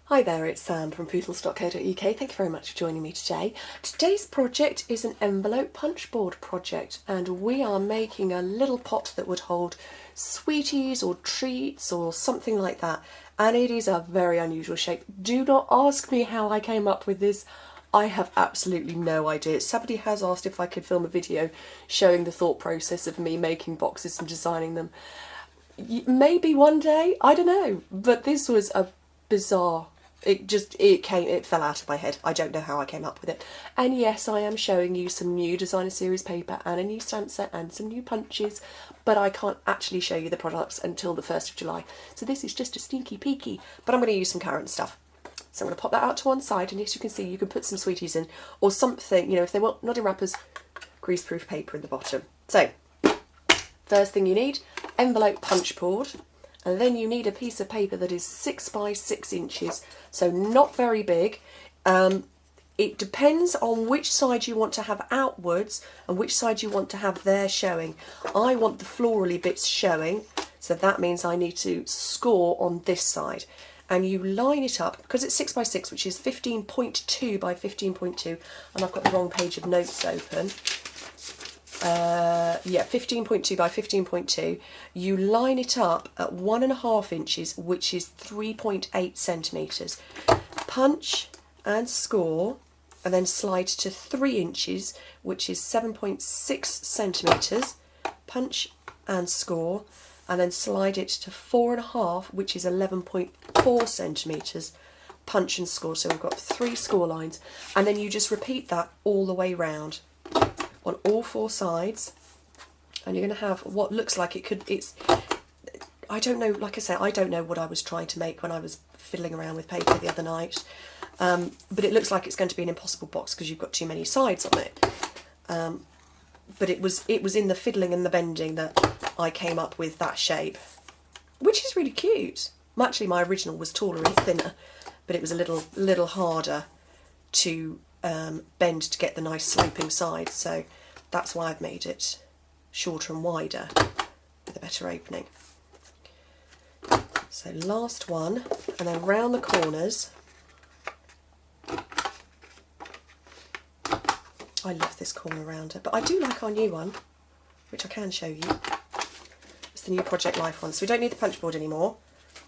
Hi there, it's Sam from Pootles.co.uk. Thank you very much for joining me today. Today's project is an envelope punch board project, and we are making a little pot that would hold sweeties or treats or something like that, and it is a very unusual shape. Do not ask me how I came up with this. I have absolutely no idea. Somebody has asked if I could film a video showing the thought process of me making boxes and designing them. Maybe one day, I don't know, but this was a bizarre. It fell out of my head. I don't know how I came up with it. And yes, I am showing you some new designer series paper and a new stamp set and some new punches, but I can't actually show you the products until the 1st of July. So this is just a sneaky peeky, but I'm going to use some current stuff. So I'm going to pop that out to one side, and as you can see, you can put some sweeties in or something, you know, if they want, not in wrappers, greaseproof paper in the bottom. So first thing you need, envelope punch board. And then you need a piece of paper that is 6 by 6 inches, so not very big. It depends on which side you want to have outwards and which side you want to have there showing. I want the florally bits showing, so that means I need to score on this side. And you line it up, because it's 6 by 6, which is 15.2 by 15.2, and I've got the wrong page of notes open. 15.2 by 15.2, you line it up at 1.5 inches, which is 3.8 centimetres. Punch and score, and then slide to 3 inches, which is 7.6 centimetres. Punch and score, and then slide it to 4.5, which is 11.4 centimetres. Punch and score, so we've got 3 score lines, and then you just repeat that all the way round on all 4 sides, and you're going to have what looks like I don't know, like I say, I don't know what I was trying to make when I was fiddling around with paper the other night, but it looks like it's going to be an impossible box because you've got too many sides on it, but it was in the fiddling and the bending that I came up with that shape, which is really cute. Actually, my original was taller and thinner, but it was a little harder to bend to get the nice sloping sides, so that's why I've made it shorter and wider with a better opening. So last one, and then round the corners. I love this corner rounder, but I do like our new one, which I can show you. It's the new Project Life one, so we don't need the punch board anymore.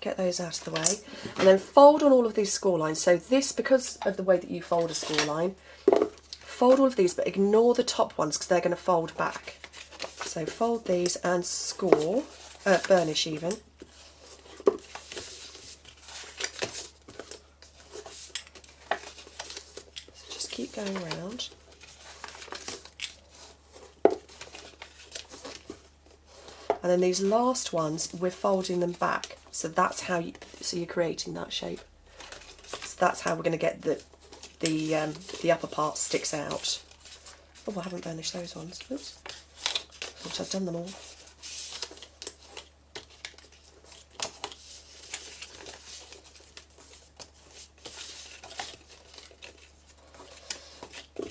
Get those out of the way, and then fold on all of these score lines. So this, because of the way that you fold a score line, fold all of these, but ignore the top ones because they're going to fold back. So fold these and score, burnish even. So just keep going around. And then these last ones, we're folding them back. So that's how you're creating that shape. So that's how we're going to get the upper part sticks out. Oh, I haven't burnished those ones. Oops. Thought I'd done them all.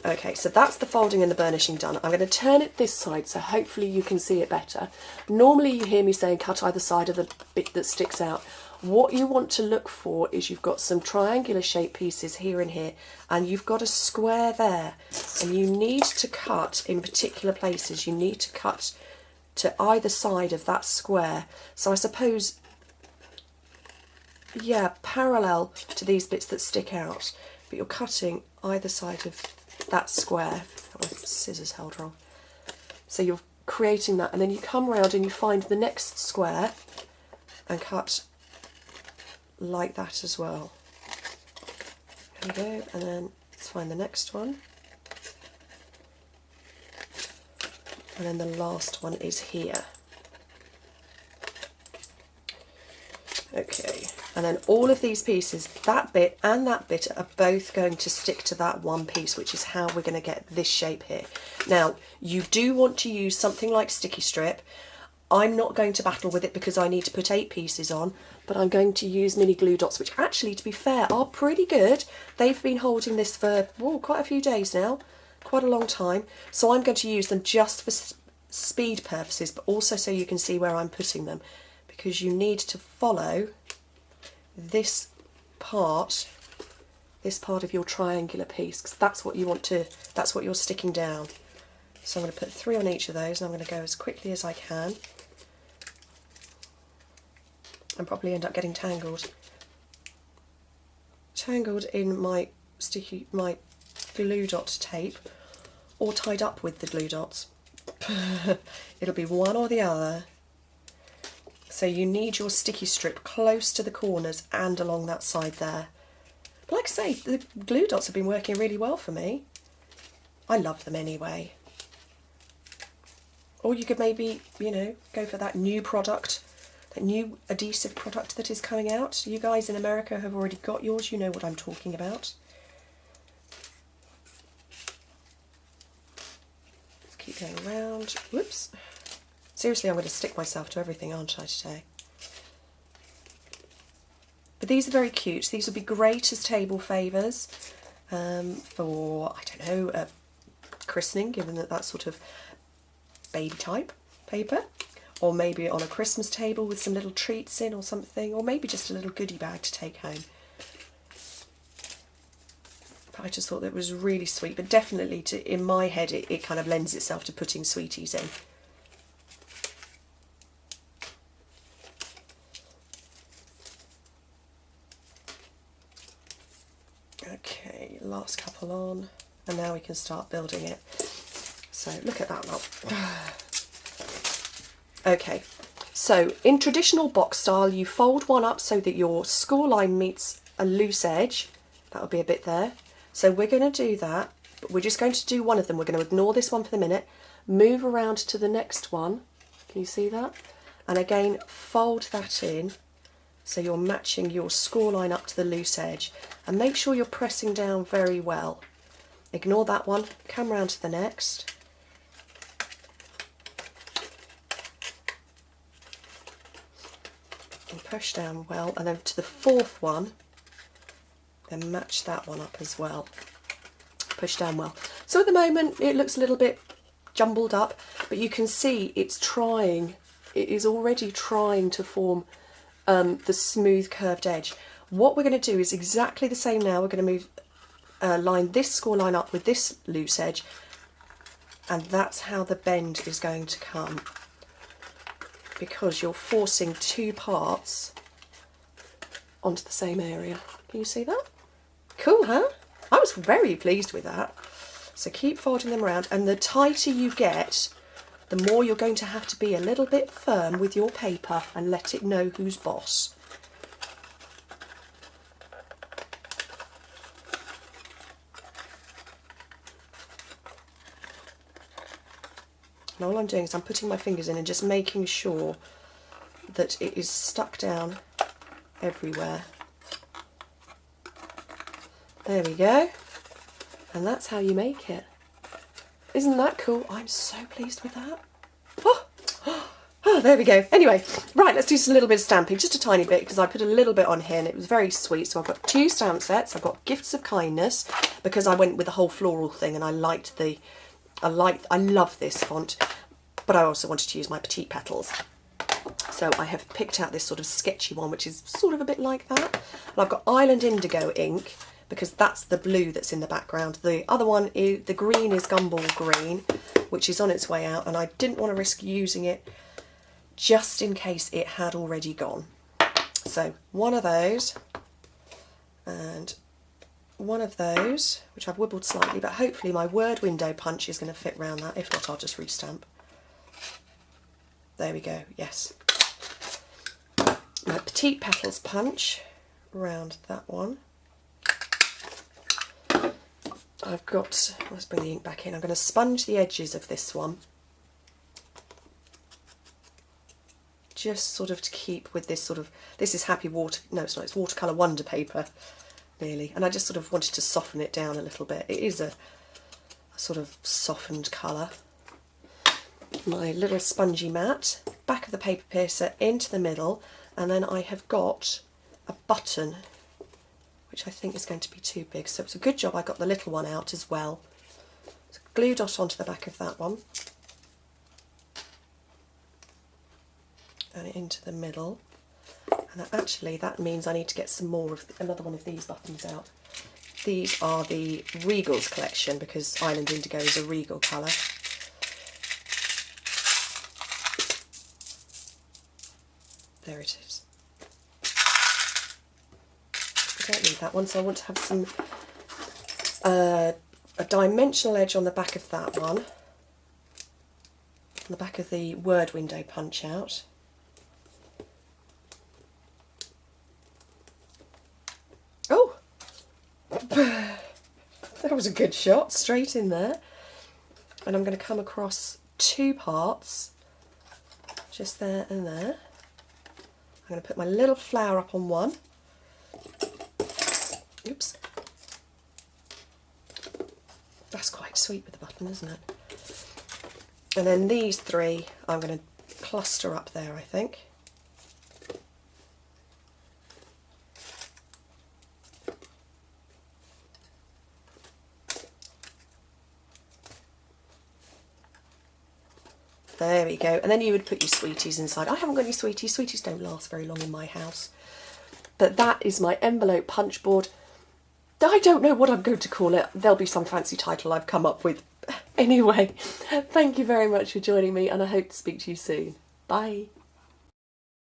Okay, so that's the folding and the burnishing done. I'm going to turn it this side so hopefully you can see it better. Normally you hear me saying cut either side of the bit that sticks out. What you want to look for is you've got some triangular shaped pieces here and here, and you've got a square there, and you need to cut in particular places. You need to cut to either side of that square. So I suppose, yeah, parallel to these bits that stick out, but you're cutting either side of that square. Oh, scissors held wrong. So you're creating that, and then you come around and you find the next square and cut like that as well. There we go, and then let's find the next one, and then the last one is here. Okay, and then all of these pieces, that bit and that bit, are both going to stick to that one piece, which is how we're going to get this shape here. Now, you do want to use something like sticky strip. I'm not going to battle with it because I need to put 8 pieces on, but I'm going to use mini glue dots, which actually, to be fair, are pretty good. They've been holding this for quite a few days now, quite a long time, so I'm going to use them just for speed purposes, but also so you can see where I'm putting them, because you need to follow this part, this part of your triangular piece, because that's what you want to, that's what you're sticking down. So I'm going to put 3 on each of those, and I'm going to go as quickly as I can, and probably end up getting tangled in my glue dot tape, or tied up with the glue dots. It'll be one or the other. So you need your sticky strip close to the corners and along that side there. But like I say, the glue dots have been working really well for me. I love them anyway. Or you could maybe, you know, go for that new product, that new adhesive product that is coming out. You guys in America have already got yours, you know what I'm talking about. Let's keep going around. Whoops. Seriously, I'm going to stick myself to everything, aren't I, today? But these are very cute. These would be great as table favours for, I don't know, a christening, given that that's sort of baby type paper. Or maybe on a Christmas table with some little treats in or something. Or maybe just a little goodie bag to take home. But I just thought that was really sweet. But definitely, in my head, it kind of lends itself to putting sweeties in. Okay, last couple on, and now we can start building it. So look at that now. Okay, so in traditional box style, you fold one up so that your score line meets a loose edge. That'll be a bit there. So we're going to do that, but we're just going to do one of them. We're going to ignore this one for the minute, move around to the next one. Can you see that? And again, fold that in. So you're matching your score line up to the loose edge, and make sure you're pressing down very well. Ignore that one, come round to the next. And push down well, and then to the fourth one, then match that one up as well. Push down well. So at the moment it looks a little bit jumbled up, but you can see it is already trying to form the smooth curved edge. What we're going to do is exactly the same now. We're going to move, line this score line up with this loose edge, and that's how the bend is going to come, because you're forcing 2 parts onto the same area. Can you see that? Cool, huh? I was very pleased with that. So keep folding them around, and the tighter you get, the more you're going to have to be a little bit firm with your paper and let it know who's boss. And all I'm doing is I'm putting my fingers in and just making sure that it is stuck down everywhere. There we go. And that's how you make it. Isn't that cool? I'm so pleased with that. Oh, there we go. Anyway, right, let's do just a little bit of stamping, just a tiny bit, because I put a little bit on here and it was very sweet. So I've got 2 stamp sets. I've got Gifts of Kindness, because I went with the whole floral thing and I love this font, but I also wanted to use my petite petals. So I have picked out this sort of sketchy one, which is sort of a bit like that. And I've got Island Indigo ink, because that's the blue that's in the background. The other one, is the green, is Gumball Green, which is on its way out, and I didn't want to risk using it just in case it had already gone. So one of those, and one of those, which I've wibbled slightly, but hopefully my word window punch is going to fit around that. If not, I'll just restamp. There we go, yes. My Petite Petals punch around that one. I've got, let's bring the ink back in, I'm going to sponge the edges of this one, just sort of to keep with this sort of, this is Happy Water, no it's not, it's Watercolour Wonder paper, nearly, and I just sort of wanted to soften it down a little bit. It is a sort of softened colour. My little spongy mat, back of the paper piercer into the middle, and then I have got a button, which I think is going to be too big, so it's a good job I got the little one out as well. So glue dot onto the back of that one, and into the middle, And actually that means I need to get some more of another one of these buttons out. These are the Regals collection because Island Indigo is a regal colour. There it is. I don't need that one, so I want to have some a dimensional edge on the back of that one, on the back of the word window punch out. Oh, that was a good shot, straight in there. And I'm going to come across two parts, just there and there. I'm going to put my little flower up on one. Oops. That's quite sweet with the button, isn't it? And then these three I'm going to cluster up there, I think. There we go. And then you would put your sweeties inside. I haven't got any sweeties. Sweeties don't last very long in my house. But that is my envelope punch board. I don't know what I'm going to call it. There'll be some fancy title I've come up with. Anyway, thank you very much for joining me, and I hope to speak to you soon. Bye.